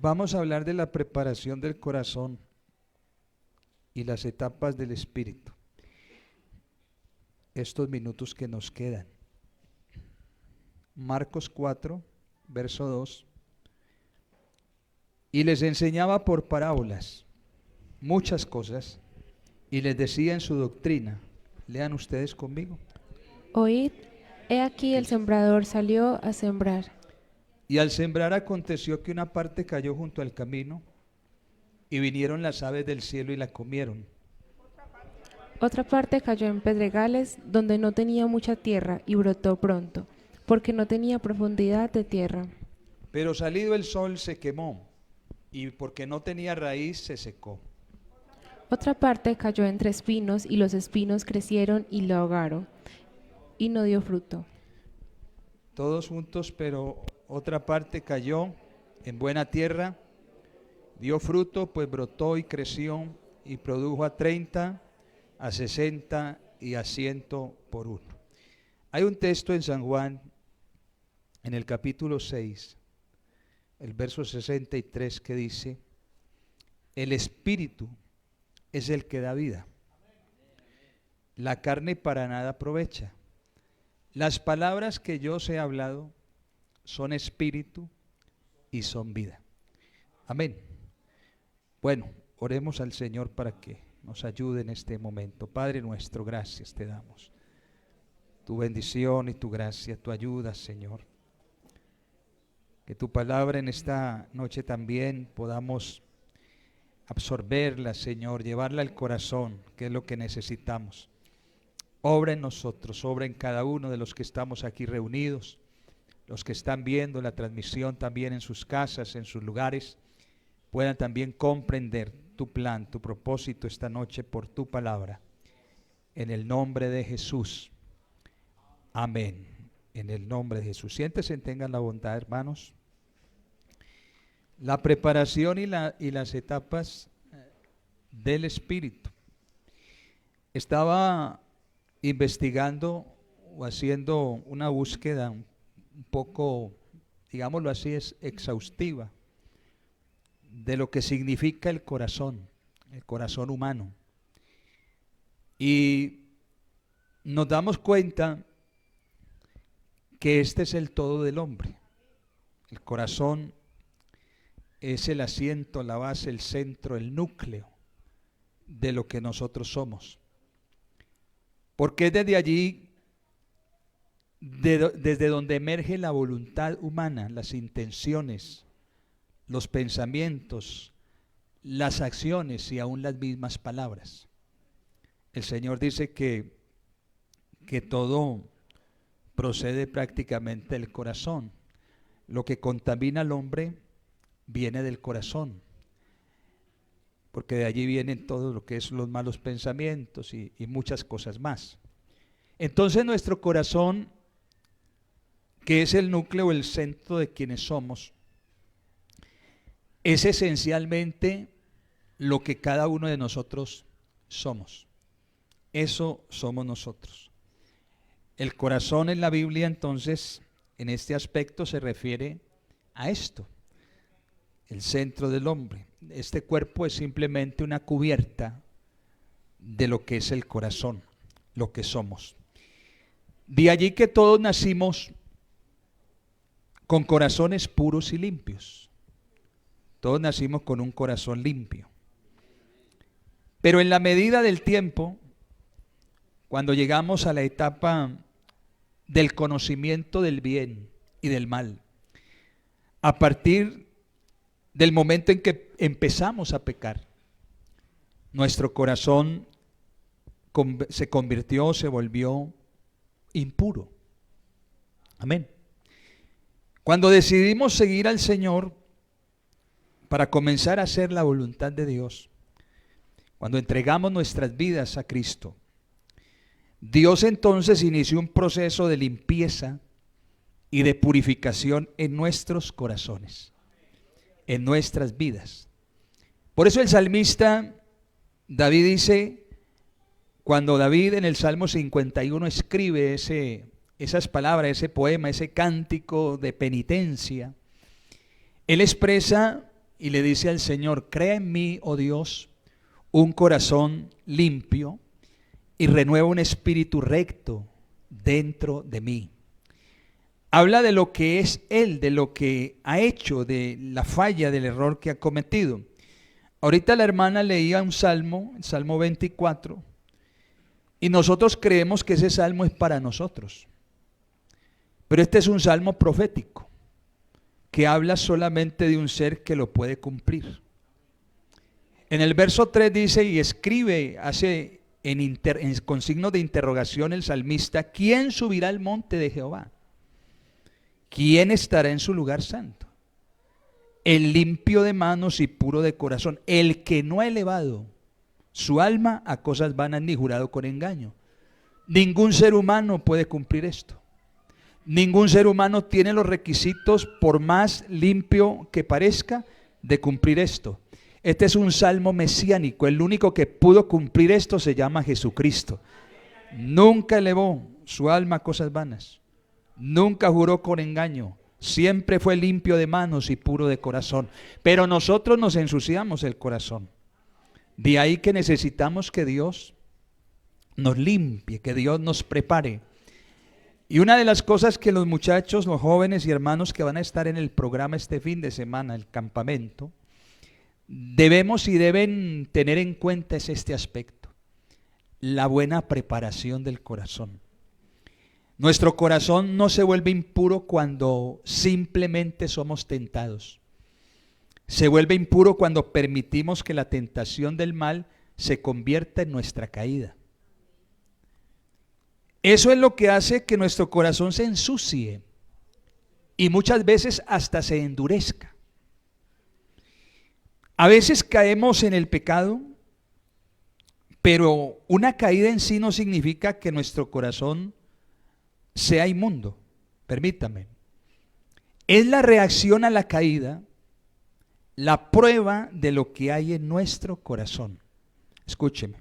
Vamos a hablar de la preparación del corazón y las etapas del espíritu. Estos minutos que nos quedan. Marcos 4, verso 2. Y les enseñaba por parábolas muchas cosas y les decía en su doctrina. Lean ustedes conmigo. Oíd, he aquí el sembrador salió a sembrar. Y al sembrar aconteció que una parte cayó junto al camino y vinieron las aves del cielo y la comieron. Otra parte cayó en pedregales donde no tenía mucha tierra y brotó pronto, porque no tenía profundidad de tierra. Pero salido el sol se quemó y porque no tenía raíz se secó. Otra parte cayó entre espinos y los espinos crecieron y lo ahogaron y no dio fruto. Todos juntos, pero otra parte cayó en buena tierra, dio fruto, pues brotó y creció y produjo a 30, a 60 y a 100 por uno. Hay un texto en San Juan, en el capítulo 6, el verso 63, que dice: el espíritu es el que da vida, la carne para nada aprovecha. Las palabras que yo os he hablado son espíritu y son vida. Amén. Bueno, oremos al Señor para que nos ayude en este momento. Padre nuestro, gracias te damos. Tu bendición y tu gracia, tu ayuda, Señor. Que tu palabra en esta noche también podamos absorberla, Señor, llevarla al corazón, que es lo que necesitamos. Obra en nosotros, obra en cada uno de los que estamos aquí reunidos, los que están viendo la transmisión también en sus casas, en sus lugares, puedan también comprender tu plan, tu propósito esta noche por tu palabra. En el nombre de Jesús. Amén. En el nombre de Jesús. Siéntense, tengan la bondad, hermanos. La preparación y las etapas del espíritu. Estaba investigando o haciendo una búsqueda un poco, digámoslo así, es exhaustiva de lo que significa el corazón humano. Y nos damos cuenta que este es el todo del hombre. El corazón es el asiento, la base, el centro, el núcleo de lo que nosotros somos. Porque es desde allí, desde donde emerge la voluntad humana, las intenciones, los pensamientos, las acciones y aún las mismas palabras. El Señor dice que todo procede prácticamente del corazón. Lo que contamina al hombre viene del corazón, porque de allí vienen todo lo que es los malos pensamientos y muchas cosas más. Entonces nuestro corazón, que es el núcleo, el centro de quienes somos, es esencialmente lo que cada uno de nosotros somos. Eso somos nosotros. El corazón en la Biblia, entonces, en este aspecto se refiere a esto, el centro del hombre. Este cuerpo es simplemente una cubierta de lo que es el corazón, lo que somos. De allí que todos nacimos con corazones puros y limpios. Todos nacimos con un corazón limpio. Pero en la medida del tiempo, cuando llegamos a la etapa del conocimiento del bien y del mal, a partir del momento en que empezamos a pecar, nuestro corazón se convirtió, se volvió impuro. Amén. Cuando decidimos seguir al Señor para comenzar a hacer la voluntad de Dios, cuando entregamos nuestras vidas a Cristo, Dios entonces inició un proceso de limpieza y de purificación en nuestros corazones, en nuestras vidas. Por eso el salmista David dice, cuando David en el Salmo 51 escribe esas palabras, ese poema, ese cántico de penitencia, él expresa y le dice al Señor: crea en mí, oh Dios, un corazón limpio y renueva un espíritu recto dentro de mí. Habla de lo que es Él, de lo que ha hecho, de la falla, del error que ha cometido. Ahorita la hermana leía un salmo, el Salmo 24, y nosotros creemos que ese salmo es para nosotros. Pero este es un salmo profético, que habla solamente de un ser que lo puede cumplir. En el verso 3 dice, y escribe, con signo de interrogación el salmista: ¿quién subirá al monte de Jehová? ¿Quién estará en su lugar santo? El limpio de manos y puro de corazón, el que no ha elevado su alma a cosas vanas ni jurado con engaño. Ningún ser humano puede cumplir esto. Ningún ser humano tiene los requisitos, por más limpio que parezca, de cumplir esto. Este es un salmo mesiánico. El único que pudo cumplir esto se llama Jesucristo. Nunca elevó su alma a cosas vanas. Nunca juró con engaño. Siempre fue limpio de manos y puro de corazón. Pero nosotros nos ensuciamos el corazón. De ahí que necesitamos que Dios nos limpie, que Dios nos prepare. Y una de las cosas que los muchachos, los jóvenes y hermanos que van a estar en el programa este fin de semana, el campamento, debemos y deben tener en cuenta es este aspecto: la buena preparación del corazón. Nuestro corazón no se vuelve impuro cuando simplemente somos tentados. Se vuelve impuro cuando permitimos que la tentación del mal se convierta en nuestra caída. Eso es lo que hace que nuestro corazón se ensucie y muchas veces hasta se endurezca. A veces caemos en el pecado, pero una caída en sí no significa que nuestro corazón sea inmundo. Permítame. Es la reacción a la caída, la prueba de lo que hay en nuestro corazón. Escúcheme.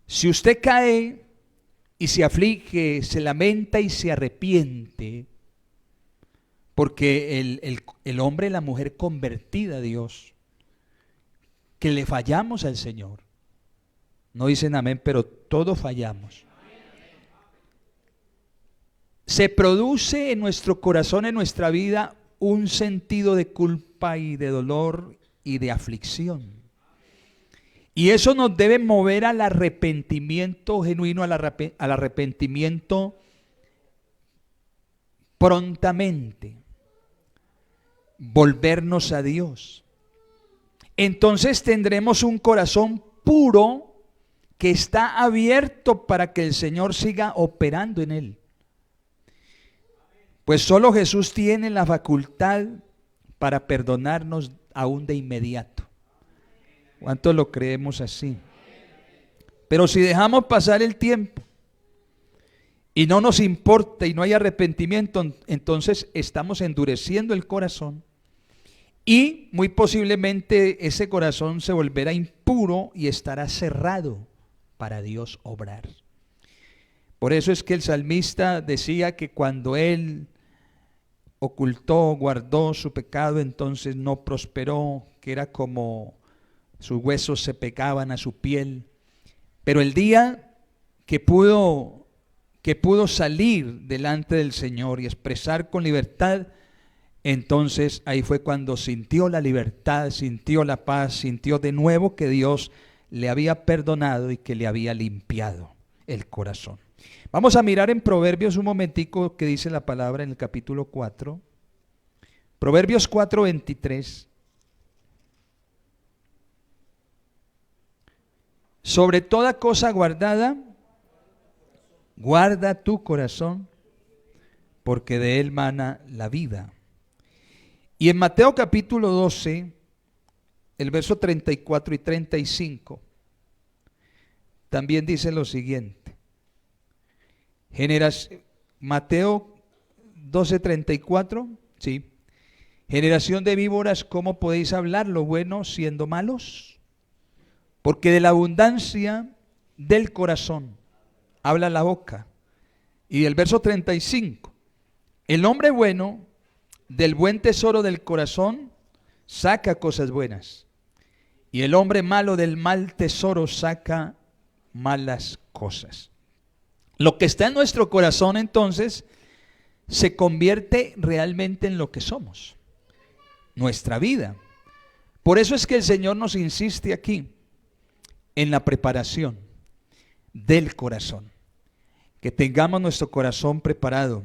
Si usted cae y se aflige, se lamenta y se arrepiente, porque el hombre y la mujer convertida a Dios, que le fallamos al Señor, no dicen amén, pero todos fallamos. Se produce en nuestro corazón, en nuestra vida, un sentido de culpa y de dolor y de aflicción. Y eso nos debe mover al arrepentimiento genuino, al arrepentimiento prontamente. Volvernos a Dios. Entonces tendremos un corazón puro que está abierto para que el Señor siga operando en él. Pues solo Jesús tiene la facultad para perdonarnos aún de inmediato. ¿Cuántos lo creemos así? Pero si dejamos pasar el tiempo y no nos importa y no hay arrepentimiento, entonces estamos endureciendo el corazón y muy posiblemente ese corazón se volverá impuro y estará cerrado para Dios obrar. Por eso es que el salmista decía que cuando él ocultó, guardó su pecado, entonces no prosperó, que era como sus huesos se pegaban a su piel. Pero el día que pudo salir delante del Señor y expresar con libertad, entonces ahí fue cuando sintió la libertad, sintió la paz, sintió de nuevo que Dios le había perdonado y que le había limpiado el corazón. Vamos a mirar en Proverbios un momentico que dice la palabra en el capítulo 4. Proverbios 4:23. Sobre toda cosa guardada, guarda tu corazón, porque de él mana la vida. Y en Mateo capítulo 12, el verso 34 y 35, también dice lo siguiente. Mateo 12:34, sí. Generación de víboras, ¿cómo podéis hablar lo bueno siendo malos? Porque de la abundancia del corazón habla la boca. Y el verso 35, el hombre bueno del buen tesoro del corazón saca cosas buenas. Y el hombre malo del mal tesoro saca malas cosas. Lo que está en nuestro corazón entonces se convierte realmente en lo que somos, nuestra vida. Por eso es que el Señor nos insiste aquí en la preparación del corazón, que tengamos nuestro corazón preparado.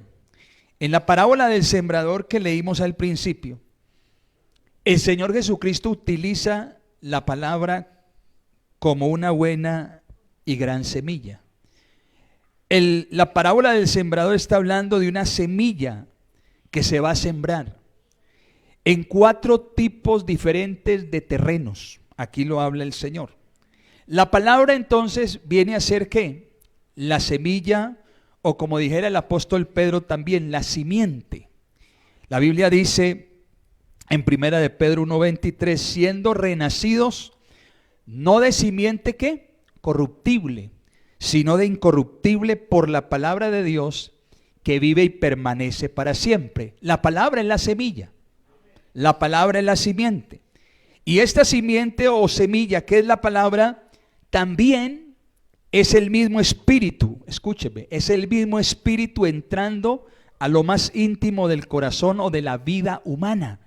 En la parábola del sembrador que leímos al principio, el Señor Jesucristo utiliza la palabra como una buena y gran semilla. La parábola del sembrador está hablando de una semilla que se va a sembrar en 4 tipos diferentes de terrenos. Aquí lo habla el Señor. La palabra entonces viene a ser ¿qué? La semilla, o como dijera el apóstol Pedro también, la simiente. La Biblia dice en 1 de Pedro 1:23, siendo renacidos no de simiente ¿qué? Corruptible, sino de incorruptible por la palabra de Dios que vive y permanece para siempre. La palabra es la semilla, la palabra es la simiente. Y esta simiente o semilla que es la palabra también es el mismo espíritu, escúcheme, es el mismo espíritu entrando a lo más íntimo del corazón o de la vida humana.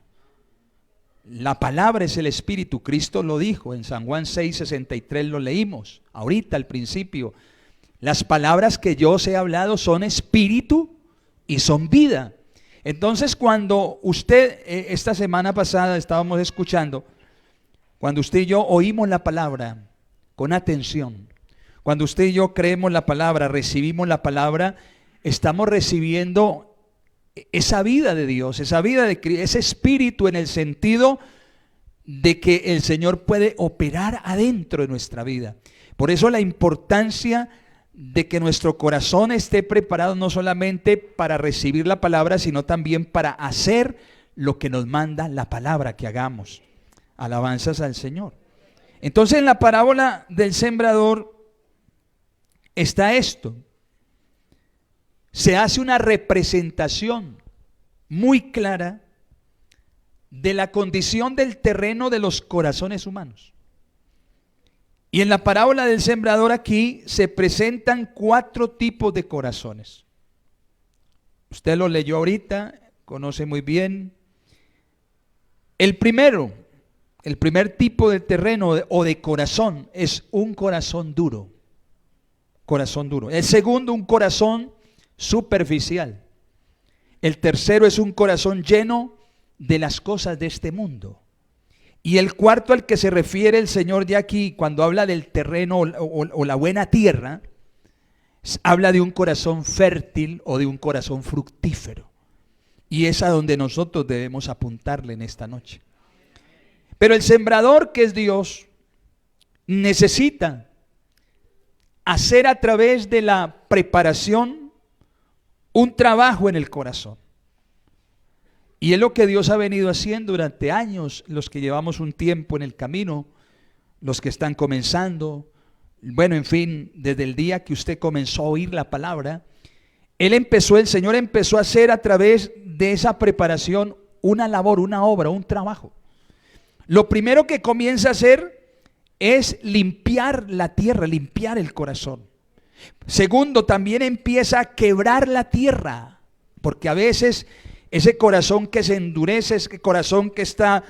La palabra es el espíritu, Cristo lo dijo en San Juan 6:63, lo leímos ahorita al principio. Las palabras que yo os he hablado son espíritu y son vida. Entonces cuando usted, esta semana pasada estábamos escuchando, cuando usted y yo oímos la palabra con atención, cuando usted y yo creemos la palabra, recibimos la palabra, estamos recibiendo esa vida de Dios, esa vida de Cristo, ese espíritu en el sentido de que el Señor puede operar adentro de nuestra vida. Por eso la importancia de que nuestro corazón esté preparado no solamente para recibir la palabra, sino también para hacer lo que nos manda la palabra que hagamos. Alabanzas al Señor. Entonces en la parábola del sembrador está esto. Se hace una representación muy clara de la condición del terreno de los corazones humanos. Y en la parábola del sembrador aquí se presentan 4 tipos de corazones. Usted lo leyó ahorita, conoce muy bien. El primer tipo de terreno o de corazón es un corazón duro. Corazón duro. El segundo, un corazón superficial. El tercero es un corazón lleno de las cosas de este mundo. Y el cuarto al que se refiere el Señor de aquí, cuando habla del terreno o la buena tierra, habla de un corazón fértil o de un corazón fructífero. Y es a donde nosotros debemos apuntarle en esta noche. Pero el sembrador, que es Dios, necesita hacer a través de la preparación un trabajo en el corazón. Y es lo que Dios ha venido haciendo durante años, los que llevamos un tiempo en el camino, los que están comenzando, bueno, en fin, desde el día que usted comenzó a oír la palabra, el Señor empezó a hacer a través de esa preparación una labor, una obra, un trabajo. Lo primero que comienza a hacer es limpiar la tierra, limpiar el corazón. Segundo, también empieza a quebrar la tierra, porque a veces ese corazón que se endurece, ese corazón que está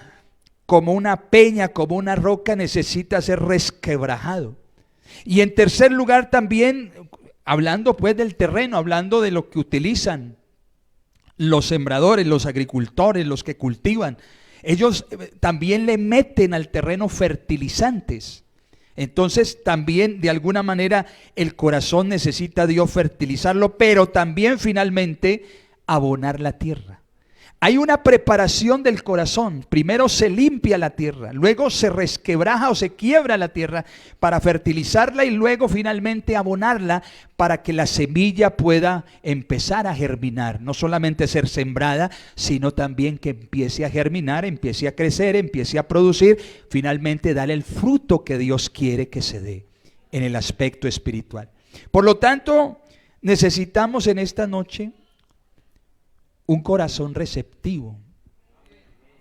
como una peña, como una roca, necesita ser resquebrajado. Y en tercer lugar también, hablando pues del terreno, hablando de lo que utilizan los sembradores, los agricultores, los que cultivan, ellos también le meten al terreno fertilizantes. Entonces también de alguna manera el corazón necesita Dios fertilizarlo, pero también finalmente abonar la tierra. Hay una preparación del corazón. Primero se limpia la tierra, luego se resquebraja o se quiebra la tierra para fertilizarla y luego finalmente abonarla para que la semilla pueda empezar a germinar. No solamente ser sembrada, sino también que empiece a germinar, empiece a crecer, empiece a producir, finalmente dar el fruto que Dios quiere que se dé en el aspecto espiritual. Por lo tanto, necesitamos en esta noche un corazón receptivo,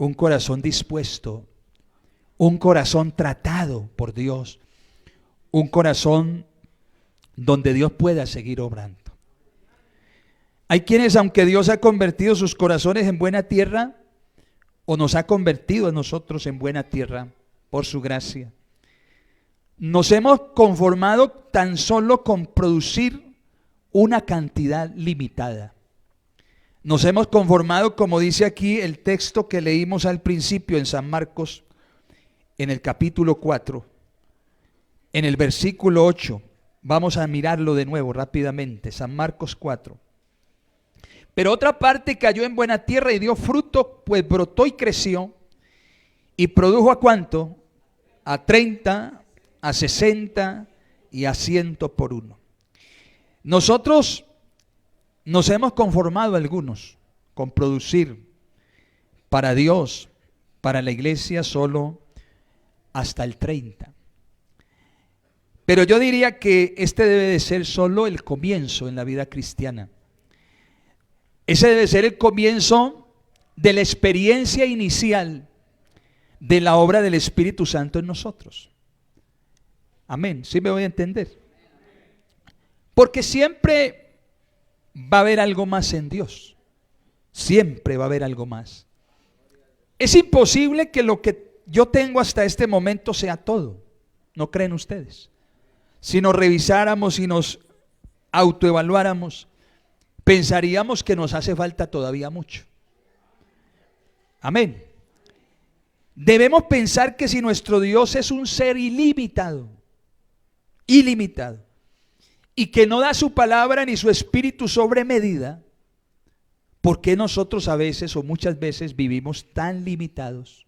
un corazón dispuesto, un corazón tratado por Dios, un corazón donde Dios pueda seguir obrando. Hay quienes, aunque Dios ha convertido sus corazones en buena tierra, o nos ha convertido a nosotros en buena tierra por su gracia, nos hemos conformado tan solo con producir una cantidad limitada. Nos hemos conformado, como dice aquí el texto que leímos al principio en San Marcos, en el capítulo 4, en el versículo 8. Vamos a mirarlo de nuevo rápidamente, San Marcos 4. Pero otra parte cayó en buena tierra y dio fruto, pues brotó y creció, y produjo ¿a cuánto? A 30, a 60 y a 100 por uno. Nosotros nos hemos conformado algunos con producir para Dios, para la iglesia, solo hasta el 30. Pero yo diría que este debe de ser solo el comienzo en la vida cristiana. Ese debe ser el comienzo de la experiencia inicial de la obra del Espíritu Santo en nosotros. Amén, ¿sí me voy a entender? Porque siempre va a haber algo más en Dios. Siempre va a haber algo más. Es imposible que lo que yo tengo hasta este momento sea todo. ¿No creen ustedes? Si nos revisáramos y nos autoevaluáramos, pensaríamos que nos hace falta todavía mucho. Amén. Debemos pensar que si nuestro Dios es un ser ilimitado, y que no da su palabra ni su espíritu sobre medida, ¿por qué nosotros a veces o muchas veces vivimos tan limitados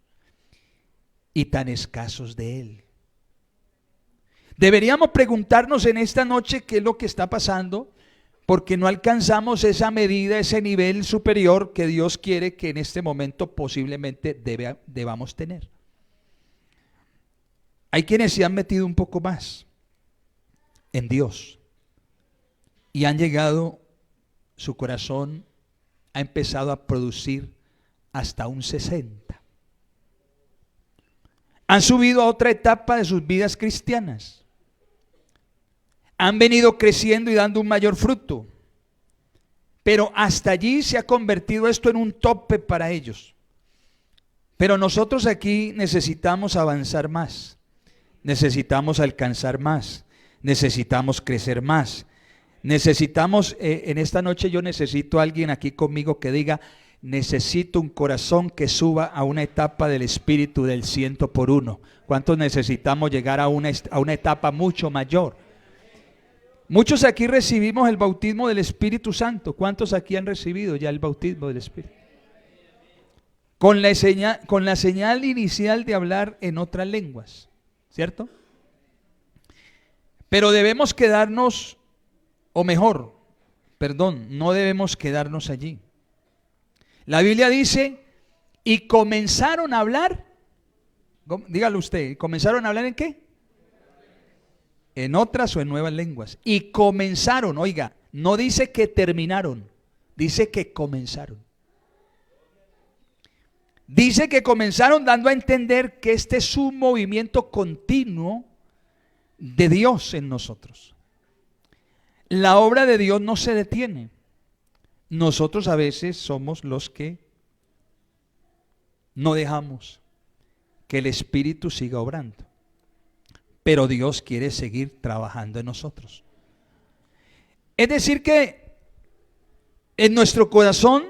y tan escasos de Él? Deberíamos preguntarnos en esta noche qué es lo que está pasando, porque no alcanzamos esa medida, ese nivel superior que Dios quiere que en este momento posiblemente debamos tener. Hay quienes se han metido un poco más en Dios y han llegado, su corazón ha empezado a producir hasta un 60. Han subido a otra etapa de sus vidas cristianas. Han venido creciendo y dando un mayor fruto. Pero hasta allí se ha convertido esto en un tope para ellos. Pero nosotros aquí necesitamos avanzar más. Necesitamos alcanzar más. Necesitamos crecer más. Necesitamos, en esta noche yo necesito a alguien aquí conmigo que diga: necesito un corazón que suba a una etapa del Espíritu del 100 por uno. ¿Cuántos necesitamos llegar a una etapa mucho mayor? Muchos aquí recibimos el bautismo del Espíritu Santo. ¿Cuántos aquí han recibido ya el bautismo del Espíritu? Con la señal inicial de hablar en otras lenguas, ¿cierto? Pero debemos quedarnos, o mejor, perdón, no debemos quedarnos allí. La Biblia dice, y comenzaron a hablar, dígalo usted, ¿comenzaron a hablar en qué? En otras o en nuevas lenguas. Y comenzaron, oiga, no dice que terminaron, dice que comenzaron. Dice que comenzaron dando a entender que este es un movimiento continuo de Dios en nosotros. La obra de Dios no se detiene. Nosotros a veces somos los que no dejamos que el Espíritu siga obrando. Pero Dios quiere seguir trabajando en nosotros. Es decir que en nuestro corazón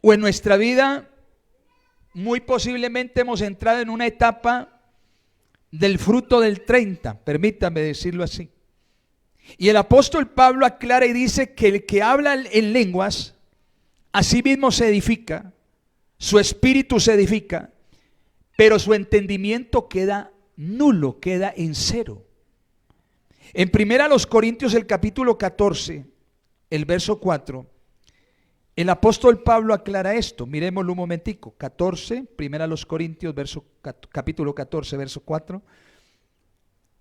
o en nuestra vida muy posiblemente hemos entrado en una etapa del fruto del 30, permítame decirlo así. Y el apóstol Pablo aclara y dice que el que habla en lenguas, a sí mismo se edifica, su espíritu se edifica, pero su entendimiento queda nulo, queda en cero. En 1 Corintios el capítulo 14, el verso 4, el apóstol Pablo aclara esto. Miremoslo un momentico. 14, 1 Corintios capítulo 14, verso 4.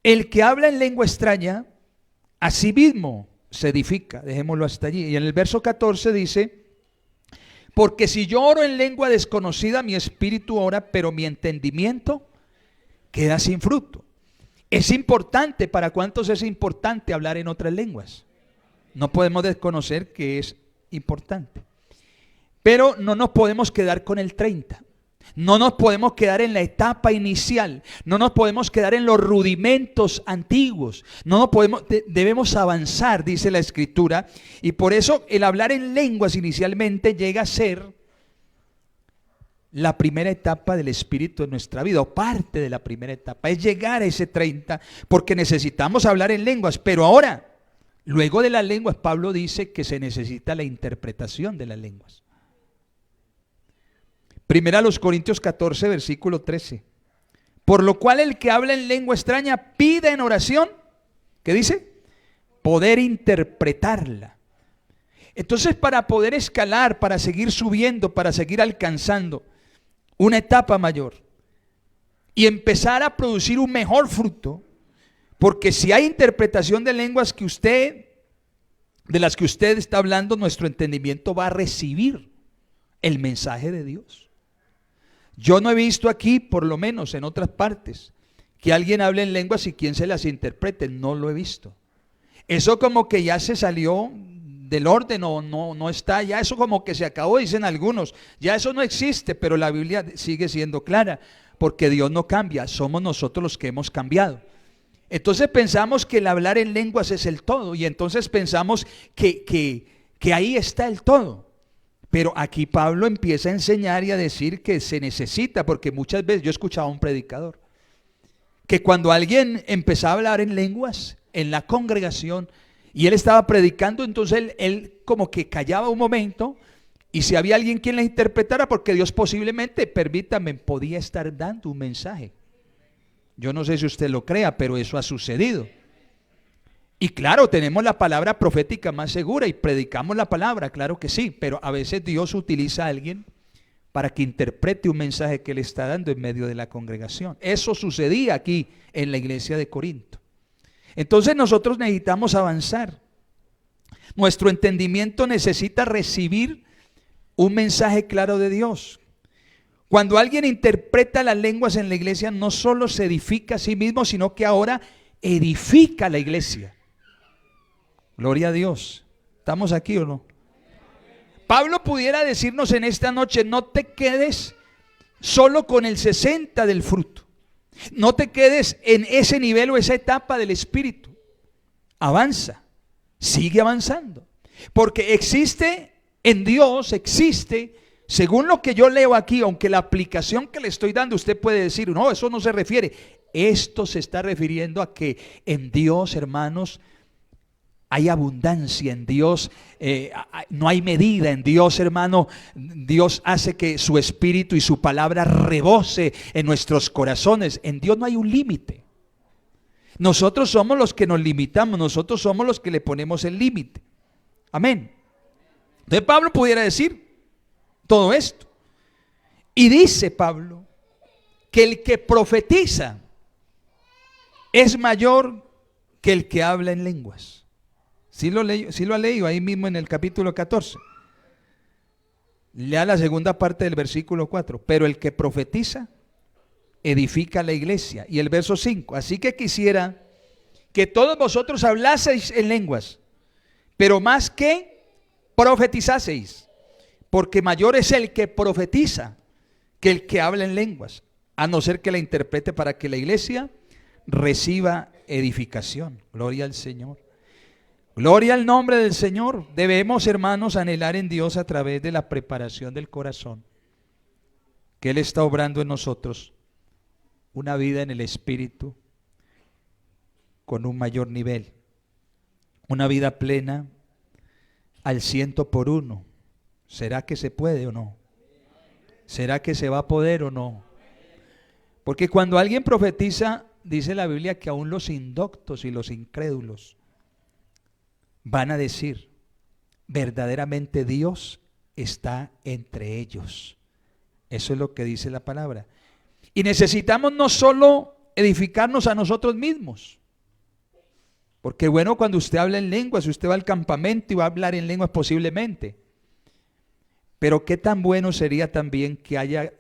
El que habla en lengua extraña, a sí mismo se edifica. Dejémoslo hasta allí. Y en el verso 14 dice: Porque si yo oro en lengua desconocida, mi espíritu ora, pero mi entendimiento queda sin fruto. Es importante, ¿para cuántos es importante hablar en otras lenguas? No podemos desconocer que es importante. Pero no nos podemos quedar con el 30. No nos podemos quedar en la etapa inicial. No nos podemos quedar en los rudimentos antiguos. No nos podemos, debemos avanzar, dice la Escritura. Y por eso el hablar en lenguas inicialmente llega a ser la primera etapa del Espíritu en nuestra vida, o parte de la primera etapa. Es llegar a ese 30, porque necesitamos hablar en lenguas. Pero ahora, luego de las lenguas, Pablo dice que se necesita la interpretación de las lenguas. Primera a los Corintios 14, versículo 13. Por lo cual el que habla en lengua extraña pide en oración, ¿qué dice? Poder interpretarla. Entonces, para poder escalar, para seguir subiendo, para seguir alcanzando una etapa mayor y empezar a producir un mejor fruto, porque si hay interpretación de lenguas de las que usted está hablando, nuestro entendimiento va a recibir el mensaje de Dios. Yo no he visto aquí, por lo menos en otras partes, que alguien hable en lenguas y quien se las interprete. No lo he visto. Eso como que ya se salió del orden o no está, ya eso como que se acabó, dicen algunos. Ya eso no existe, pero la Biblia sigue siendo clara, porque Dios no cambia, somos nosotros los que hemos cambiado. Entonces pensamos que el hablar en lenguas es el todo, y entonces pensamos que ahí está el todo. Pero aquí Pablo empieza a enseñar y a decir que se necesita, porque muchas veces yo escuchaba a un predicador que cuando alguien empezaba a hablar en lenguas en la congregación y él estaba predicando, entonces él como que callaba un momento, y si había alguien quien le interpretara, porque Dios posiblemente, permítame, podía estar dando un mensaje. Yo no sé si usted lo crea, pero eso ha sucedido. Y claro, tenemos la palabra profética más segura y predicamos la palabra, claro que sí, pero a veces Dios utiliza a alguien para que interprete un mensaje que Él está dando en medio de la congregación. Eso sucedía aquí en la iglesia de Corinto. Entonces nosotros necesitamos avanzar. Nuestro entendimiento necesita recibir un mensaje claro de Dios. Cuando alguien interpreta las lenguas en la iglesia, no solo se edifica a sí mismo, sino que ahora edifica la iglesia. Gloria a Dios. ¿Estamos aquí o no? Pablo pudiera decirnos en esta noche: no te quedes solo con el 60 del fruto. No te quedes en ese nivel o esa etapa del espíritu. Avanza, sigue avanzando. Porque existe en Dios, según lo que yo leo aquí, aunque la aplicación que le estoy dando, usted puede decir, no, eso no se refiere. Esto se está refiriendo a que en Dios, hermanos, hay abundancia. En Dios no hay medida. En Dios, hermano, Dios hace que su espíritu y su palabra rebose en nuestros corazones. En Dios no hay un límite. Nosotros somos los que nos limitamos. Nosotros somos los que le ponemos el límite. Amén. Entonces Pablo pudiera decir todo esto. Y dice Pablo que el que profetiza es mayor que el que habla en lenguas. ¿Sí lo ha leído ahí mismo en el capítulo 14? Lea la segunda parte del versículo 4. Pero el que profetiza edifica la iglesia. Y el verso 5. Así que quisiera que todos vosotros hablaseis en lenguas, pero más que profetizaseis, porque mayor es el que profetiza que el que habla en lenguas, a no ser que la interprete para que la iglesia reciba edificación. Gloria al Señor. Gloria al nombre del Señor. Debemos, hermanos, anhelar en Dios a través de la preparación del corazón, que Él está obrando en nosotros una vida en el Espíritu con un mayor nivel, una vida plena al 100%. ¿Será que se puede o no? ¿Será que se va a poder o no? Porque cuando alguien profetiza, dice la Biblia que aún los indoctos y los incrédulos van a decir, verdaderamente Dios está entre ellos. Eso es lo que dice la palabra. Y necesitamos no solo edificarnos a nosotros mismos, porque bueno, cuando usted habla en lenguas, usted va al campamento y va a hablar en lenguas posiblemente, Pero qué tan bueno sería también que haya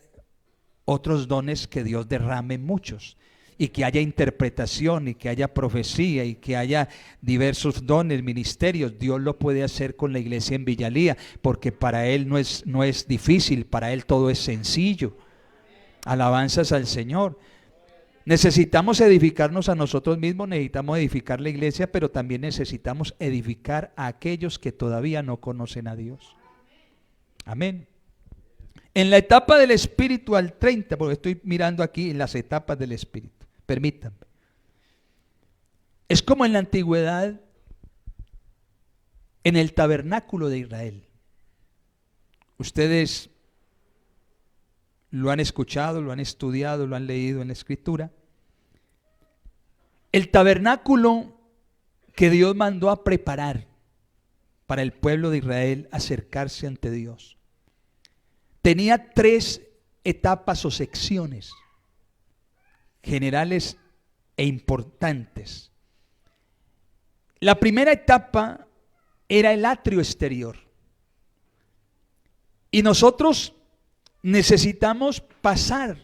otros dones que Dios derrame muchos, y que haya interpretación, y que haya profecía, y que haya diversos dones, ministerios. Dios lo puede hacer con la iglesia en Villalía, porque para Él no es difícil, para Él todo es sencillo. Alabanzas al Señor. Necesitamos edificarnos a nosotros mismos, necesitamos edificar la iglesia, pero también necesitamos edificar a aquellos que todavía no conocen a Dios. Amén. En la etapa del Espíritu al 30, porque estoy mirando aquí en las etapas del Espíritu, permítanme. Es como en la antigüedad, en el tabernáculo de Israel. Ustedes lo han escuchado, lo han estudiado, lo han leído en la Escritura. El tabernáculo que Dios mandó a preparar para el pueblo de Israel acercarse ante Dios tenía 3 etapas o secciones generales e importantes. La primera etapa era el atrio exterior, y nosotros necesitamos pasar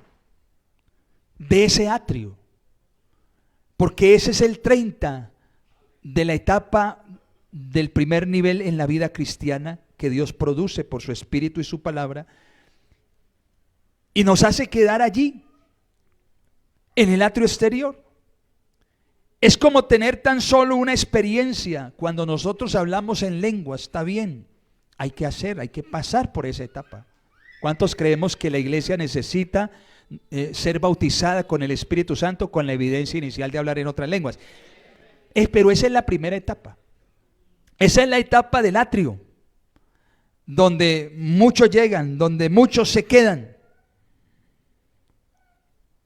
de ese atrio, porque ese es el 30 de la etapa del primer nivel en la vida cristiana que Dios produce por su Espíritu y su palabra, y nos hace quedar allí, en el atrio exterior. Es como tener tan solo una experiencia. Cuando nosotros hablamos en lengua, está bien, hay que pasar por esa etapa. ¿Cuántos creemos que la iglesia necesita ser bautizada con el Espíritu Santo con la evidencia inicial de hablar en otras lenguas? Pero esa es la primera etapa. Esa es la etapa del atrio, donde muchos llegan, donde muchos se quedan.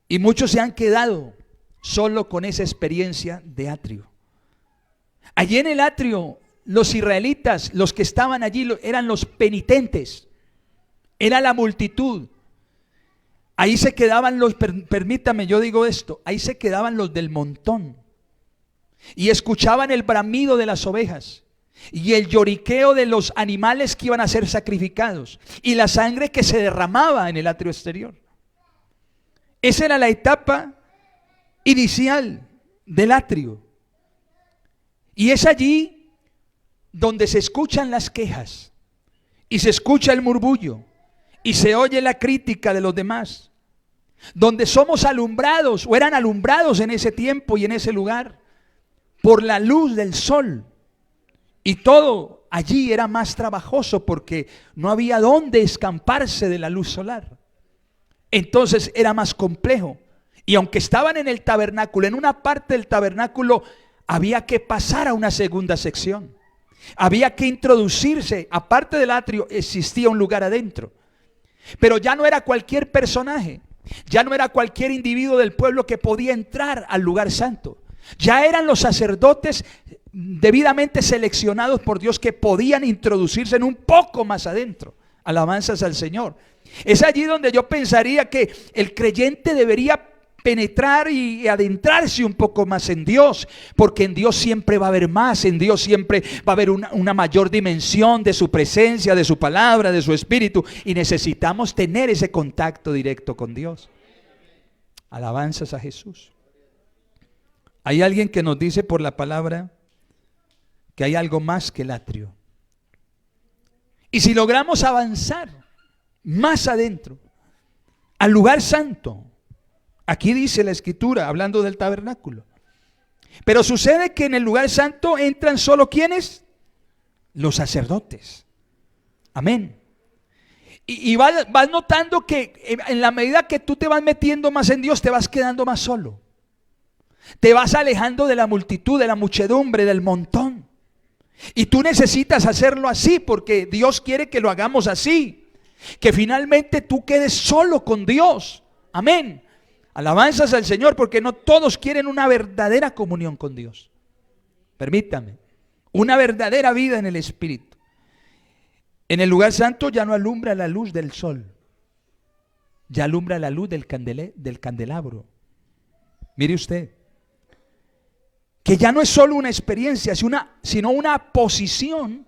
Y muchos se han quedado solo con esa experiencia de atrio. Allí en el atrio, los israelitas, los que estaban allí, eran los penitentes, era la multitud. Ahí se quedaban los, permítame, yo digo esto, ahí se quedaban los del montón, y escuchaban el bramido de las ovejas, y el lloriqueo de los animales que iban a ser sacrificados, y la sangre que se derramaba en el atrio exterior. Esa era la etapa inicial del atrio. Y es allí donde se escuchan las quejas, y se escucha el murmullo, y se oye la crítica de los demás, donde somos alumbrados, o eran alumbrados en ese tiempo y en ese lugar, por la luz del sol. Y todo allí era más trabajoso porque no había dónde escamparse de la luz solar. Entonces era más complejo. Y aunque estaban en el tabernáculo, en una parte del tabernáculo había que pasar a una segunda sección. Había que introducirse. Aparte del atrio existía un lugar adentro. Pero ya no era cualquier personaje, ya no era cualquier individuo del pueblo que podía entrar al lugar santo. Ya eran los sacerdotes debidamente seleccionados por Dios que podían introducirse en un poco más adentro. Alabanzas al Señor. Es allí donde yo pensaría que el creyente debería penetrar y adentrarse un poco más en Dios, porque en Dios siempre va a haber más, en Dios siempre va a haber una mayor dimensión de su presencia, de su palabra, de su espíritu, y necesitamos tener ese contacto directo con Dios. Alabanzas a Jesús. Hay alguien que nos dice por la palabra que hay algo más que el atrio. Y si logramos avanzar más adentro, al lugar santo, aquí dice la Escritura, hablando del tabernáculo. Pero sucede que en el lugar santo entran solo ¿quiénes? Los sacerdotes. Amén. Y vas notando que en la medida que tú te vas metiendo más en Dios, te vas quedando más solo. Te vas alejando de la multitud, de la muchedumbre, del montón. Y tú necesitas hacerlo así, porque Dios quiere que lo hagamos así. Que finalmente tú quedes solo con Dios. Amén. Alabanzas al Señor, porque no todos quieren una verdadera comunión con Dios. Permítame, una verdadera vida en el Espíritu. En el lugar santo ya no alumbra la luz del sol, ya alumbra la luz del candelabro. Mire usted, que ya no es solo una experiencia, sino una posición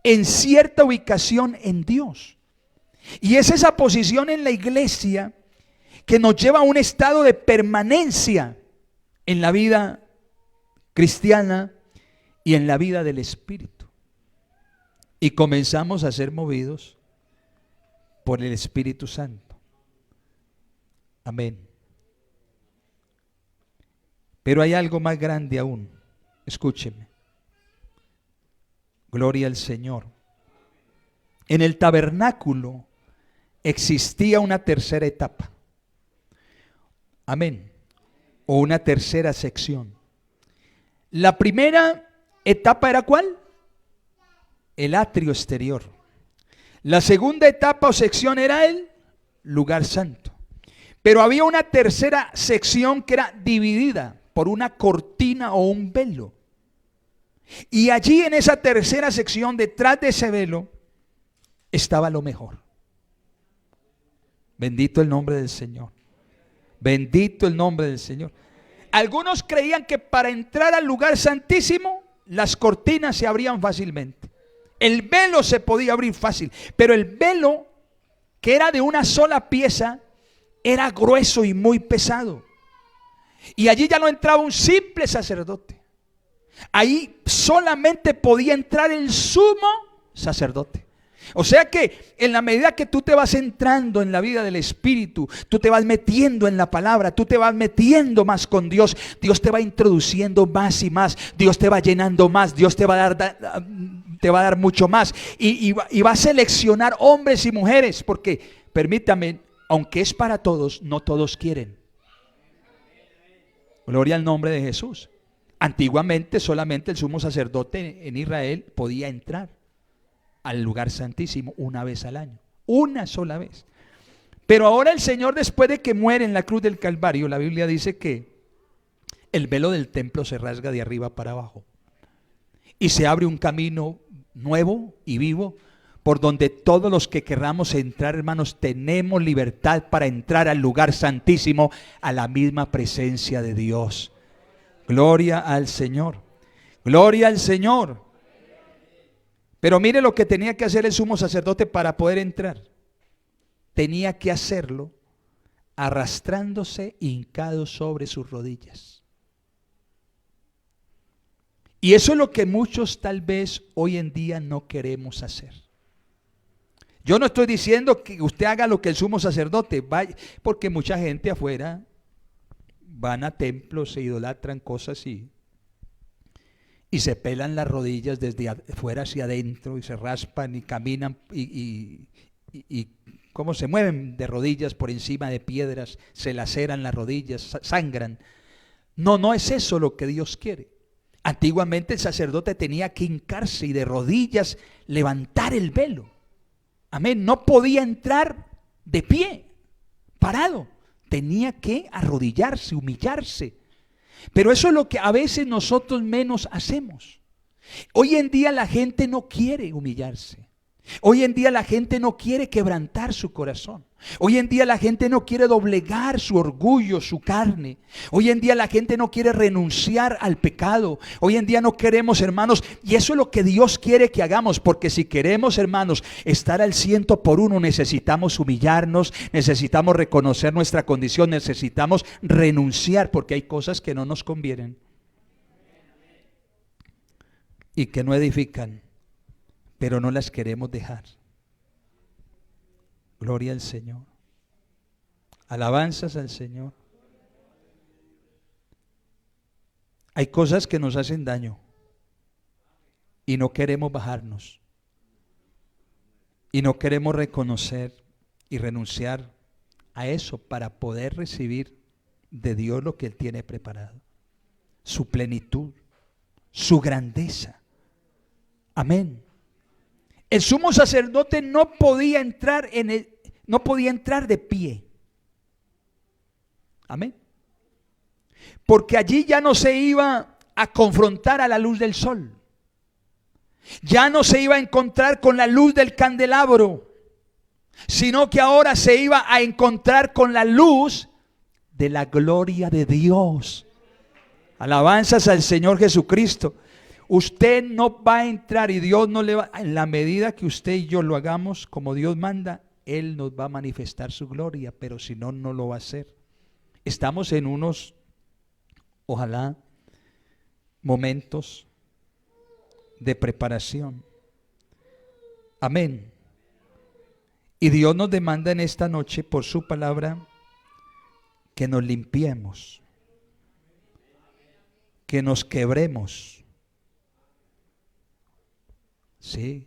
en cierta ubicación en Dios. Y es esa posición en la iglesia que nos lleva a un estado de permanencia en la vida cristiana y en la vida del Espíritu. Y comenzamos a ser movidos por el Espíritu Santo. Amén. Pero hay algo más grande aún. Escúcheme. Gloria al Señor. En el tabernáculo existía una tercera etapa. Amén. O una tercera sección. La primera etapa era ¿cuál? El atrio exterior. La segunda etapa o sección era el lugar santo. Pero había una tercera sección que era dividida por una cortina o un velo. Y allí en esa tercera sección, detrás de ese velo, estaba lo mejor. Bendito el nombre del Señor. Bendito el nombre del Señor. Algunos creían que para entrar al lugar santísimo, las cortinas se abrían fácilmente. El velo se podía abrir fácil, pero el velo, que era de una sola pieza, era grueso y muy pesado. Y allí ya no entraba un simple sacerdote. Ahí solamente podía entrar el sumo sacerdote. O sea que en la medida que tú te vas entrando en la vida del Espíritu, tú te vas metiendo en la palabra, tú te vas metiendo más con Dios, Dios te va introduciendo más y más, Dios te va llenando más, Dios te va a dar mucho más y va a seleccionar hombres y mujeres, porque permítame, aunque es para todos, no todos quieren. Gloria al nombre de Jesús. Antiguamente solamente el sumo sacerdote en Israel podía entrar al lugar santísimo una vez al año, una sola vez. Pero ahora el Señor, después de que muere en la cruz del Calvario, la Biblia dice que el velo del templo se rasga de arriba para abajo y se abre un camino nuevo y vivo por donde todos los que querramos entrar, hermanos, tenemos libertad para entrar al lugar santísimo, a la misma presencia de Dios. Gloria al Señor. Gloria al Señor. Pero mire lo que tenía que hacer el sumo sacerdote para poder entrar. Tenía que hacerlo arrastrándose, hincado sobre sus rodillas. Y eso es lo que muchos tal vez hoy en día no queremos hacer. Yo no estoy diciendo que usted haga lo que el sumo sacerdote vaya, porque mucha gente afuera van a templos, se idolatran cosas y se pelan las rodillas desde afuera hacia adentro y se raspan y caminan y cómo se mueven de rodillas por encima de piedras, se laceran las rodillas, sangran. No es eso lo que Dios quiere. Antiguamente el sacerdote tenía que hincarse y de rodillas levantar el velo. Amén, no podía entrar de pie, parado. Tenía que arrodillarse, humillarse. Pero eso es lo que a veces nosotros menos hacemos. Hoy en día la gente no quiere humillarse. Hoy en día la gente no quiere quebrantar su corazón. Hoy en día la gente no quiere doblegar su orgullo, su carne. Hoy en día la gente no quiere renunciar al pecado. Hoy en día no queremos, hermanos, y eso es lo que Dios quiere que hagamos, porque si queremos, hermanos, estar al 100%, necesitamos humillarnos, necesitamos reconocer nuestra condición, necesitamos renunciar, porque hay cosas que no nos convienen y que no edifican, pero no las queremos dejar. Gloria al Señor. Alabanzas al Señor. Hay cosas que nos hacen daño y no queremos bajarnos. Y no queremos reconocer y renunciar a eso para poder recibir de Dios lo que Él tiene preparado. Su plenitud, su grandeza. Amén. El sumo sacerdote no podía entrar de pie. Amén. Porque allí ya no se iba a confrontar a la luz del sol. Ya no se iba a encontrar con la luz del candelabro, sino que ahora se iba a encontrar con la luz de la gloria de Dios. Alabanzas al Señor Jesucristo. Usted no va a entrar y Dios no le va, en la medida que usted y yo lo hagamos como Dios manda, Él nos va a manifestar su gloria, pero si no, no lo va a hacer. Estamos en unos, ojalá, momentos de preparación. Amén. Y Dios nos demanda en esta noche, por su palabra, que nos limpiemos, que nos quebremos. Sí.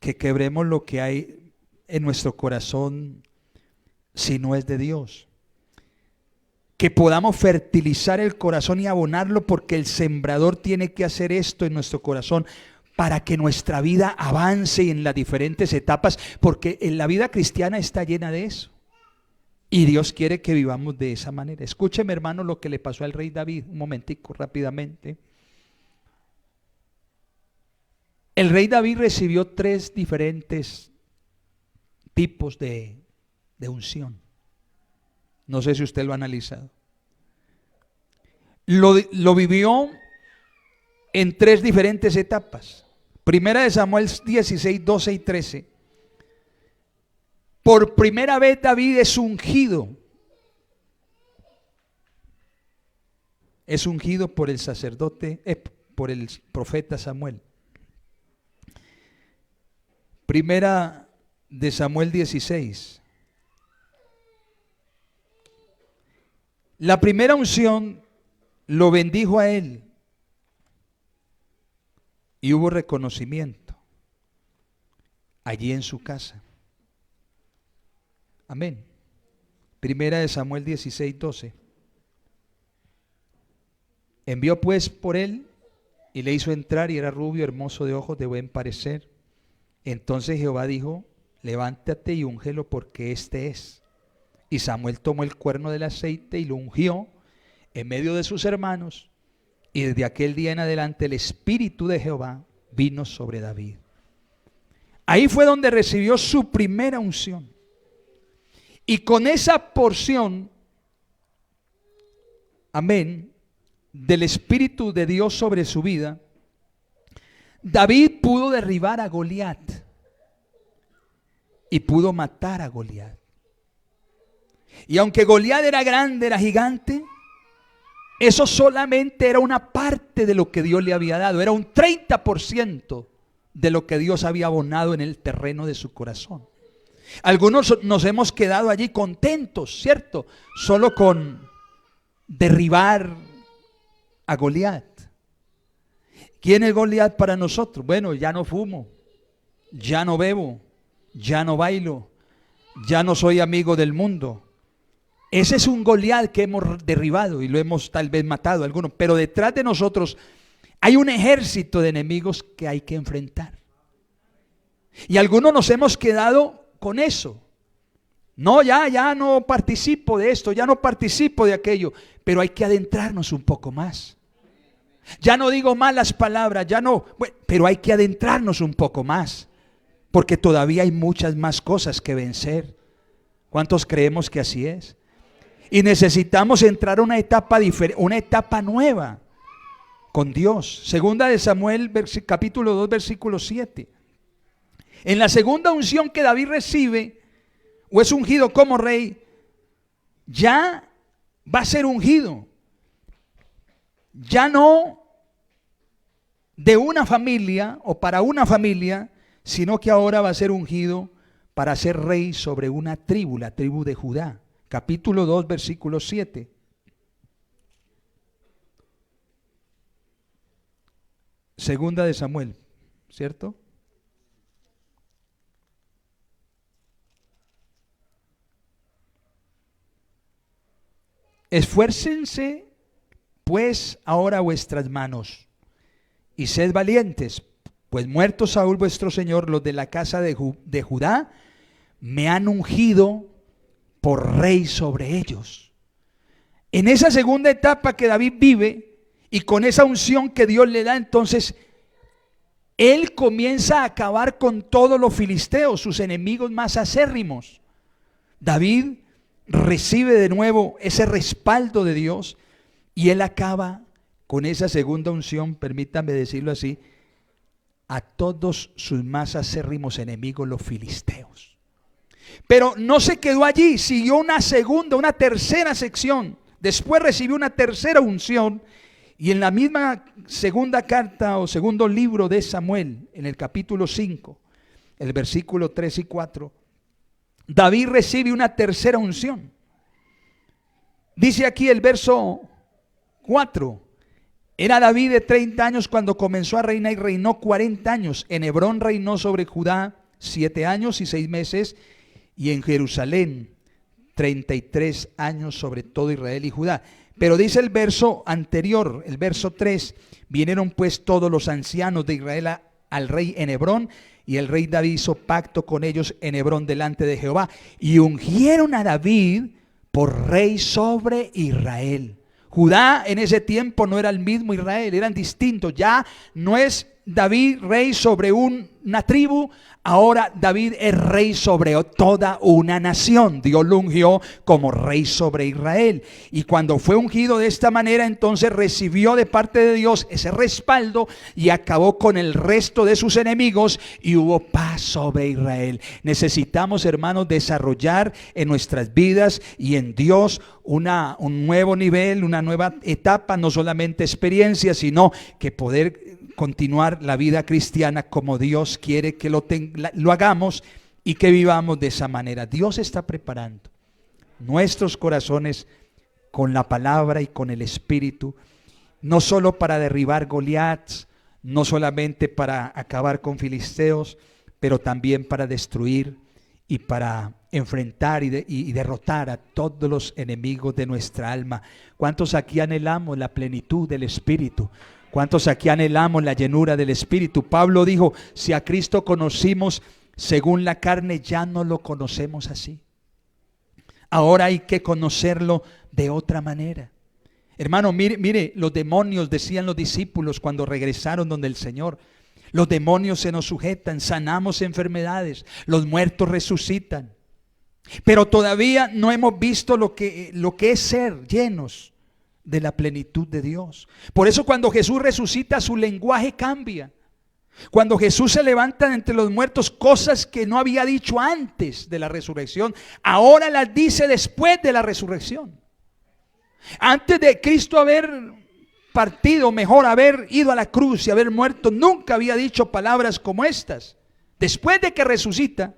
Que quebremos lo que hay en nuestro corazón si no es de Dios. Que podamos fertilizar el corazón y abonarlo, porque el sembrador tiene que hacer esto en nuestro corazón para que nuestra vida avance en las diferentes etapas, porque en la vida cristiana está llena de eso. Y Dios quiere que vivamos de esa manera. Escúcheme, hermano, lo que le pasó al rey David, un momentico rápidamente. El rey David recibió 3 diferentes tipos de unción. No sé si usted lo ha analizado. Lo vivió en 3 diferentes etapas. Primera de Samuel 16, 12 y 13. Por primera vez David es ungido. Es ungido por el sacerdote, por el profeta Samuel. Primera de Samuel 16. La primera unción lo bendijo a él y hubo reconocimiento allí en su casa. Amén. Primera de Samuel 16, 12. Envió pues por él y le hizo entrar, y era rubio, hermoso de ojos, de buen parecer. Entonces Jehová dijo: levántate y úngelo, porque este es. Y Samuel tomó el cuerno del aceite y lo ungió en medio de sus hermanos, y desde aquel día en adelante el Espíritu de Jehová vino sobre David. Ahí fue donde recibió su primera unción. Y con esa porción, amén, del Espíritu de Dios sobre su vida, David pudo derribar a Goliat y pudo matar a Goliat. Y aunque Goliat era grande, era gigante, eso solamente era una parte de lo que Dios le había dado. Era un 30% de lo que Dios había abonado en el terreno de su corazón. Algunos nos hemos quedado allí contentos, ¿cierto? Solo con derribar a Goliat. ¿Quién es Goliat para nosotros? Bueno, ya no fumo, ya no bebo, ya no bailo, ya no soy amigo del mundo. Ese es un Goliat que hemos derribado y lo hemos tal vez matado a algunos, pero detrás de nosotros hay un ejército de enemigos que hay que enfrentar. Y algunos nos hemos quedado con eso. No, ya no participo de esto, ya no participo de aquello, pero hay que adentrarnos un poco más. Ya no digo malas palabras, ya no, bueno, pero hay que adentrarnos un poco más, porque todavía hay muchas más cosas que vencer. ¿Cuántos creemos que así es? Y necesitamos entrar a una etapa diferente, una etapa nueva con Dios. Segunda de Samuel, capítulo 2, versículo 7. En la segunda unción que David recibe, o es ungido como rey, ya va a ser ungido. Ya no de una familia o para una familia, sino que ahora va a ser ungido para ser rey sobre una tribu, la tribu de Judá. Capítulo 2, versículo 7. Segunda de Samuel, ¿cierto? Esfuércense pues ahora vuestras manos y sed valientes, pues muerto Saúl vuestro señor, los de la casa de Judá me han ungido por rey sobre ellos. En esa segunda etapa que David vive y con esa unción que Dios le da, entonces él comienza a acabar con todos los filisteos, sus enemigos más acérrimos. David recibe de nuevo ese respaldo de Dios y él acaba con esa segunda unción, permítame decirlo así, a todos sus más acérrimos enemigos, los filisteos. Pero no se quedó allí, siguió una segunda, una tercera sección. Después recibió una tercera unción. Y en la misma segunda carta o segundo libro de Samuel, en el capítulo 5, el versículo 3 y 4, David recibe una tercera unción. Dice aquí el verso 4: era David de 30 años cuando comenzó a reinar y reinó 40 años. En Hebrón reinó sobre Judá 7 años y 6 meses, y en Jerusalén 33 años sobre todo Israel y Judá. Pero dice el verso anterior, el verso 3: vinieron pues todos los ancianos de Israel al rey en Hebrón, y el rey David hizo pacto con ellos en Hebrón delante de Jehová, y ungieron a David por rey sobre Israel. Judá en ese tiempo no era el mismo Israel, eran distintos. Ya no es David rey sobre una tribu, ahora David es rey sobre toda una nación. Dios lo ungió como rey sobre Israel. Y cuando fue ungido de esta manera, entonces recibió de parte de Dios ese respaldo y acabó con el resto de sus enemigos y hubo paz sobre Israel. Necesitamos, hermanos, desarrollar en nuestras vidas y en Dios un nuevo nivel, una nueva etapa, no solamente experiencia, sino que poder continuar la vida cristiana como Dios quiere que lo hagamos y que vivamos de esa manera. Dios está preparando nuestros corazones con la palabra y con el Espíritu, no solo para derribar Goliats, no solamente para acabar con filisteos, pero también para destruir y para enfrentar y derrotar a todos los enemigos de nuestra alma. ¿Cuántos aquí anhelamos la plenitud del Espíritu? ¿Cuántos aquí anhelamos la llenura del Espíritu? Pablo dijo: si a Cristo conocimos según la carne, ya no lo conocemos así. Ahora hay que conocerlo de otra manera. Hermano, mire, los demonios, decían los discípulos cuando regresaron donde el Señor, los demonios se nos sujetan, sanamos enfermedades, los muertos resucitan. Pero todavía no hemos visto lo que es ser llenos de la plenitud de Dios. Por eso cuando Jesús resucita, su lenguaje cambia. Cuando Jesús se levanta entre los muertos, cosas que no había dicho antes de la resurrección, ahora las dice después de la resurrección. Antes de Cristo haber partido, mejor haber ido a la cruz y haber muerto, nunca había dicho palabras como estas. Después de que resucita,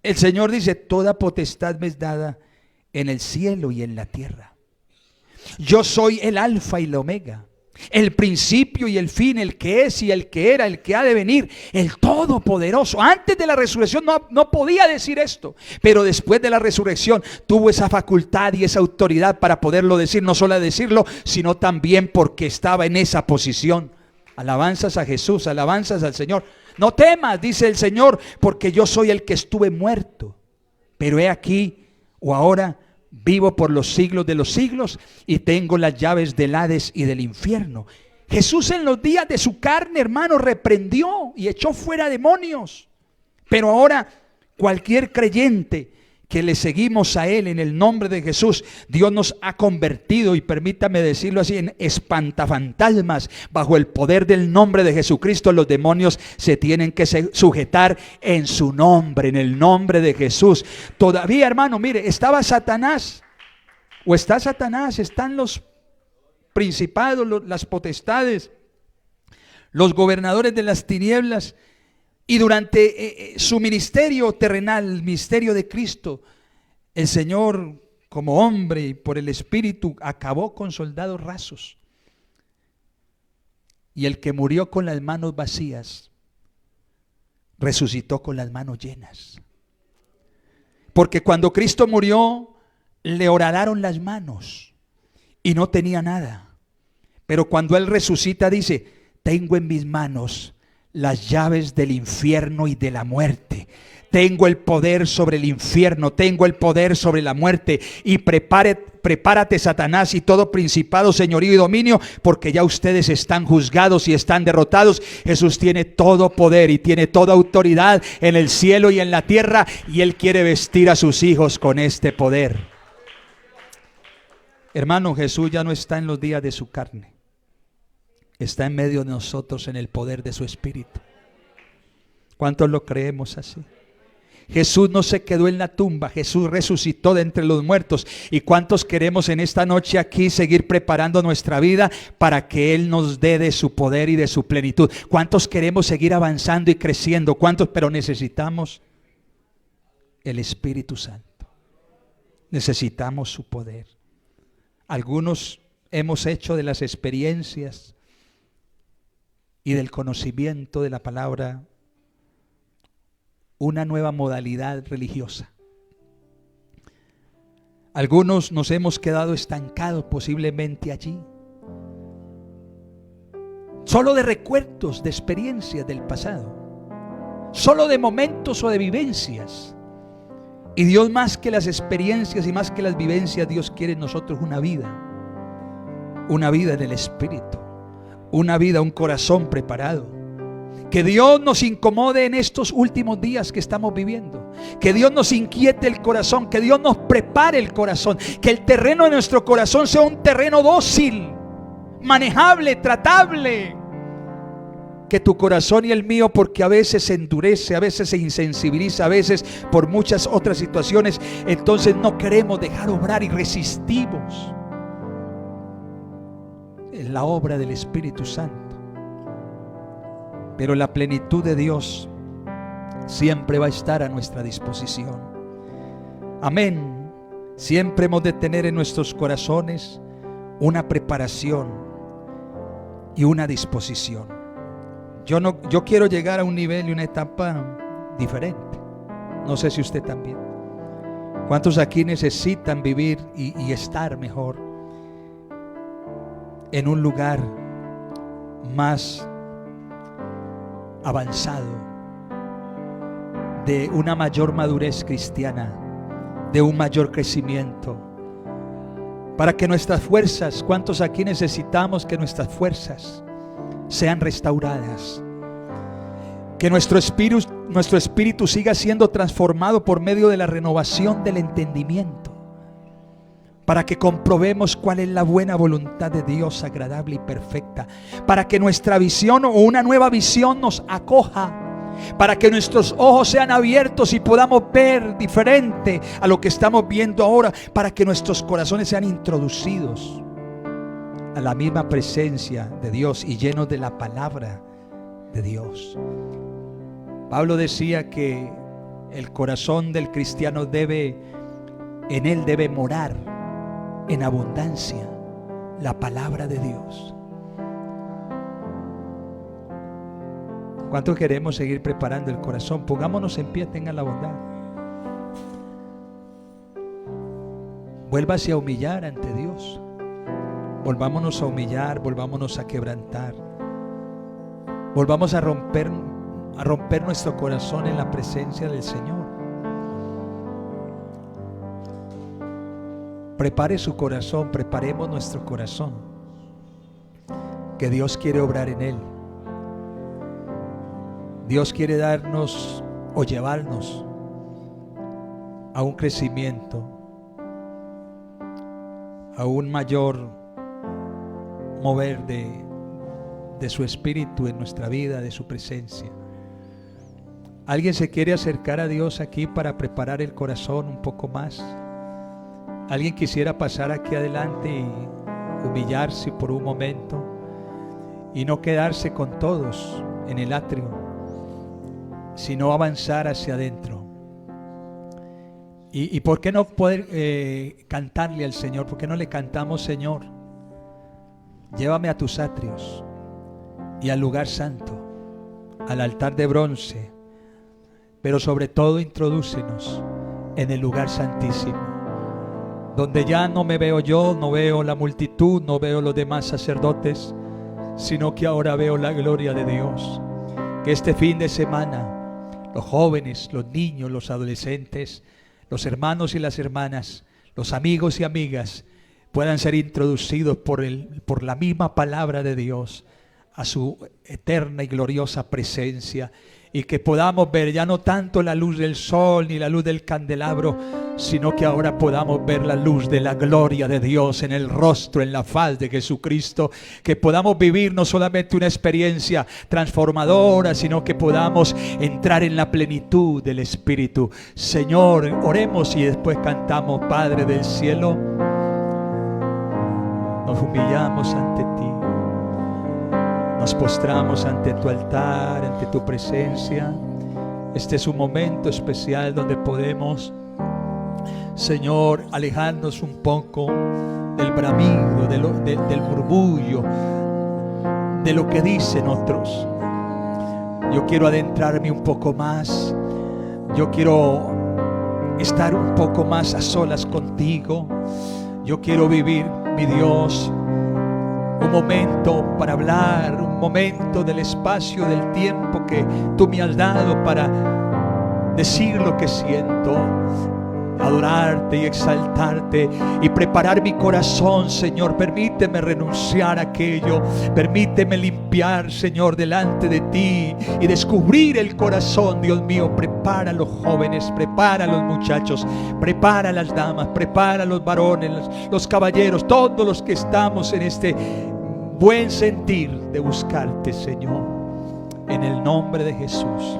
el Señor dice: toda potestad me es dada en el cielo y en la tierra. Yo soy el alfa y la omega, el principio y el fin, el que es y el que era, el que ha de venir, el todopoderoso. Antes de la resurrección no podía decir esto, pero después de la resurrección tuvo esa facultad y esa autoridad para poderlo decir. No solo decirlo, sino también porque estaba en esa posición. Alabanzas a Jesús, alabanzas al Señor. No temas, dice el Señor, porque yo soy el que estuve muerto, pero he aquí, o ahora, vivo por los siglos de los siglos, y tengo las llaves del Hades y del infierno. Jesús en los días de su carne, hermano, reprendió y echó fuera demonios. Pero ahora cualquier creyente que le seguimos a Él en el nombre de Jesús, Dios nos ha convertido, y permítame decirlo así, en espantafantasmas. Bajo el poder del nombre de Jesucristo, los demonios se tienen que sujetar en su nombre, en el nombre de Jesús. Todavía, hermano, mire, estaba Satanás, o está Satanás, están los principados, las potestades, los gobernadores de las tinieblas. Y durante su ministerio terrenal, el ministerio de Cristo, el Señor, como hombre y por el Espíritu, acabó con soldados rasos. Y el que murió con las manos vacías, resucitó con las manos llenas. Porque cuando Cristo murió, le horadaron las manos y no tenía nada. Pero cuando Él resucita, dice: tengo en mis manos las llaves del infierno y de la muerte. Tengo el poder sobre el infierno, tengo el poder sobre la muerte. Y prepárate, Satanás, y todo principado, señorío y dominio, porque ya ustedes están juzgados y están derrotados. Jesús tiene todo poder y tiene toda autoridad en el cielo y en la tierra, y Él quiere vestir a sus hijos con este poder. Hermano, Jesús ya no está en los días de su carne. Está en medio de nosotros en el poder de su Espíritu. ¿Cuántos lo creemos así? Jesús no se quedó en la tumba, Jesús resucitó de entre los muertos. ¿Y cuántos queremos en esta noche aquí seguir preparando nuestra vida para que Él nos dé de su poder y de su plenitud? ¿Cuántos queremos seguir avanzando y creciendo? ¿Cuántos? Pero necesitamos el Espíritu Santo. Necesitamos su poder. Algunos hemos hecho de las experiencias y del conocimiento de la palabra una nueva modalidad religiosa. Algunos nos hemos quedado estancados posiblemente allí, solo de recuerdos, de experiencias del pasado, solo de momentos o de vivencias. Y Dios, más que las experiencias y más que las vivencias, Dios quiere en nosotros una vida en el Espíritu, una vida, un corazón preparado. Que Dios nos incomode en estos últimos días que estamos viviendo. Que Dios nos inquiete el corazón. Que Dios nos prepare el corazón. Que el terreno de nuestro corazón sea un terreno dócil, manejable, tratable. Que tu corazón y el mío, porque a veces se endurece, a veces se insensibiliza, a veces por muchas otras situaciones, entonces no queremos dejar obrar y resistimos en la obra del Espíritu Santo. Pero la plenitud de Dios siempre va a estar a nuestra disposición. Amén. Siempre hemos de tener en nuestros corazones una preparación y una disposición. Yo quiero llegar a un nivel y una etapa diferente. No sé si usted también. ¿Cuántos aquí necesitan vivir y estar mejor en un lugar más avanzado, de una mayor madurez cristiana, de un mayor crecimiento, para que nuestras fuerzas, ¿cuántos aquí necesitamos que nuestras fuerzas sean restauradas? Que nuestro espíritu siga siendo transformado por medio de la renovación del entendimiento, para que comprobemos cuál es la buena voluntad de Dios, agradable y perfecta, para que nuestra visión o una nueva visión nos acoja, para que nuestros ojos sean abiertos y podamos ver diferente a lo que estamos viendo ahora, para que nuestros corazones sean introducidos a la misma presencia de Dios y llenos de la palabra de Dios. Pablo decía que el corazón del cristiano en él debe morar en abundancia la palabra de Dios. ¿Cuánto queremos seguir preparando el corazón? Pongámonos en pie, tengan la bondad. Vuélvase a humillar ante Dios. Volvámonos a humillar, volvámonos a quebrantar. Volvamos a romper nuestro corazón en la presencia del Señor. Prepare su corazón, preparemos nuestro corazón, que Dios quiere obrar en él. Dios quiere darnos o llevarnos a un crecimiento, a un mayor mover de su espíritu en nuestra vida, de su presencia. ¿Alguien se quiere acercar a Dios aquí para preparar el corazón un poco más? ¿Alguien quisiera pasar aquí adelante y humillarse por un momento y no quedarse con todos en el atrio, sino avanzar hacia adentro? ¿Y por qué no poder cantarle al Señor? ¿Por qué no le cantamos: Señor, llévame a tus atrios y al lugar santo, al altar de bronce, pero sobre todo introdúcenos en el lugar santísimo, donde ya no me veo yo, no veo la multitud, no veo los demás sacerdotes, sino que ahora veo la gloria de Dios? Que este fin de semana los jóvenes, los niños, los adolescentes, los hermanos y las hermanas, los amigos y amigas puedan ser introducidos por la misma palabra de Dios a su eterna y gloriosa presencia, y que podamos ver ya no tanto la luz del sol ni la luz del candelabro, sino que ahora podamos ver la luz de la gloria de Dios en el rostro, en la faz de Jesucristo, que podamos vivir no solamente una experiencia transformadora, sino que podamos entrar en la plenitud del Espíritu. Señor, oremos y después cantamos. Padre del cielo, nos humillamos ante ti, nos postramos ante tu altar, ante tu presencia. Este es un momento especial donde podemos, Señor, alejarnos un poco del bramido, del murmullo, de lo que dicen otros. Yo quiero adentrarme un poco más. Yo quiero estar un poco más a solas contigo. Yo quiero vivir, mi Dios, un momento para hablar, un momento del espacio, del tiempo que tú me has dado para decir lo que siento, adorarte y exaltarte y preparar mi corazón. Señor, permíteme renunciar a aquello, permíteme limpiar, Señor, delante de ti y descubrir el corazón. Dios mío, prepara a los jóvenes, prepara a los muchachos, prepara a las damas, prepara a los varones, los caballeros, todos los que estamos en este buen sentir de buscarte, Señor, en el nombre de Jesús.